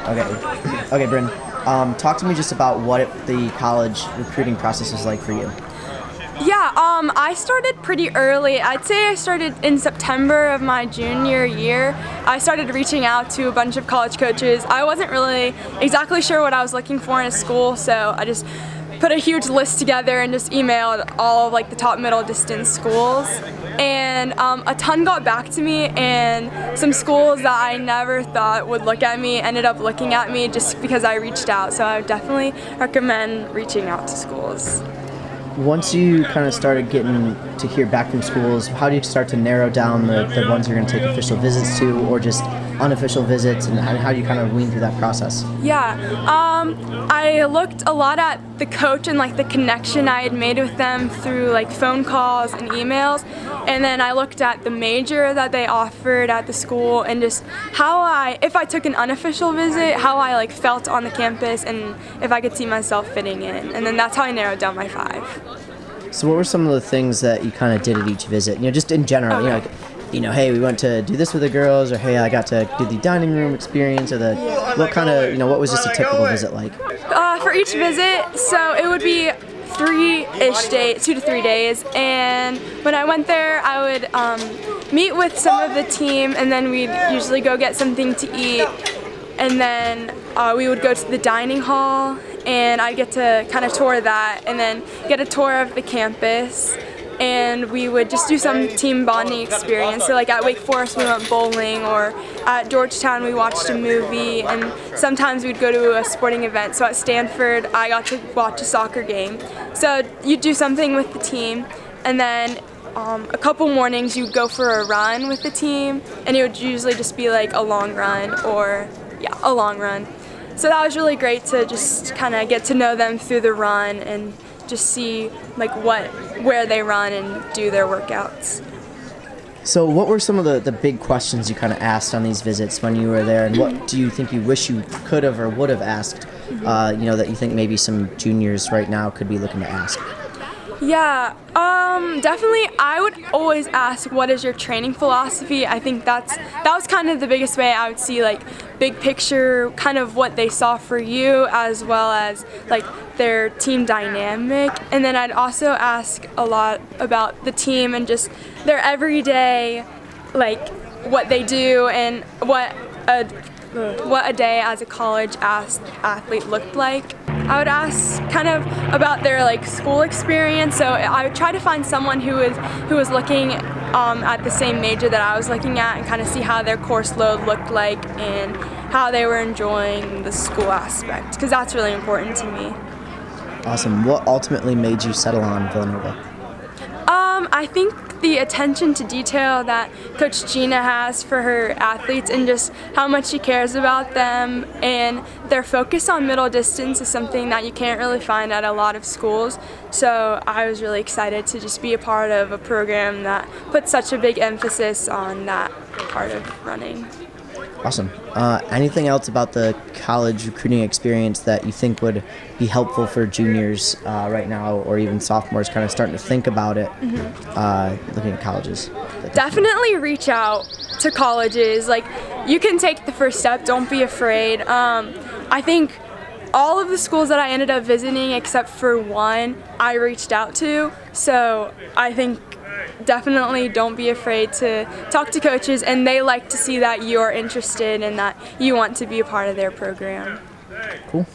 Okay. Okay, Brynne. Talk to me just about what the college recruiting process was like for you. Yeah, I started pretty early. I'd say I started in September of my junior year. I started reaching out to a bunch of college coaches. I wasn't really exactly sure what I was looking for in a school, so I just put a huge list together and just emailed all of like the top middle distance schools. And a ton got back to me, and some schools that I never thought would look at me ended up looking at me just because I reached out. So I would definitely recommend reaching out to schools. Once you kind of started getting to hear back from schools, how do you start to narrow down the ones you're going to take official visits to, or just unofficial visits, and how do you kind of wean through that process? Yeah, I looked a lot at the coach and like the connection I had made with them through like phone calls and emails, and then I looked at the major that they offered at the school and just if I took an unofficial visit, how I like felt on the campus and if I could see myself fitting in, and then that's how I narrowed down my 5. So what were some of the things that you kind of did at each visit? Just in general, hey, we went to do this with the girls, or hey, I got to do the dining room experience, or what kind of, what was just a typical visit like? For each visit, so it would be 3-ish days, 2 to 3 days, and when I went there, I would meet with some of the team, and then we'd usually go get something to eat, and then we would go to the dining hall, and I'd get to kind of tour that, and then get a tour of the campus, and we would just do some team bonding experience. So like at Wake Forest we went bowling, or at Georgetown we watched a movie, and sometimes we'd go to a sporting event. So at Stanford I got to watch a soccer game. So you'd do something with the team, and then a couple mornings you'd go for a run with the team, and it would usually just be like a long run, a long run. So that was really great to just kind of get to know them through the run and just see like where they run and do their workouts. So what were some of the big questions you kind of asked on these visits when you were there, and what do you think you wish you could have or would have asked, that you think maybe some juniors right now could be looking to ask? Yeah, definitely I would always ask, what is your training philosophy? I think that was kind of the biggest way I would see like big picture, kind of what they saw for you, as well as like their team dynamic. And then I'd also ask a lot about the team and just their everyday, like what they do and what a day as a college athlete looked like. I would ask kind of about their like school experience. So I would try to find someone who was looking at the same major that I was looking at, and kind of see how their course load looked like and how they were enjoying the school aspect, because that's really important to me. Awesome. What ultimately made you settle on Villanova? I think the attention to detail that Coach Gina has for her athletes, and just how much she cares about them, and their focus on middle distance is something that you can't really find at a lot of schools. So I was really excited to just be a part of a program that puts such a big emphasis on that part of running. Awesome. Anything else about the college recruiting experience that you think would be helpful for juniors right now, or even sophomores kind of starting to think about it, looking at colleges? Definitely reach out to colleges. Like, you can take the first step. Don't be afraid. I think all of the schools that I ended up visiting, except for one, I reached out to. So I think definitely don't be afraid to talk to coaches, and they like to see that you're interested and that you want to be a part of their program. Cool.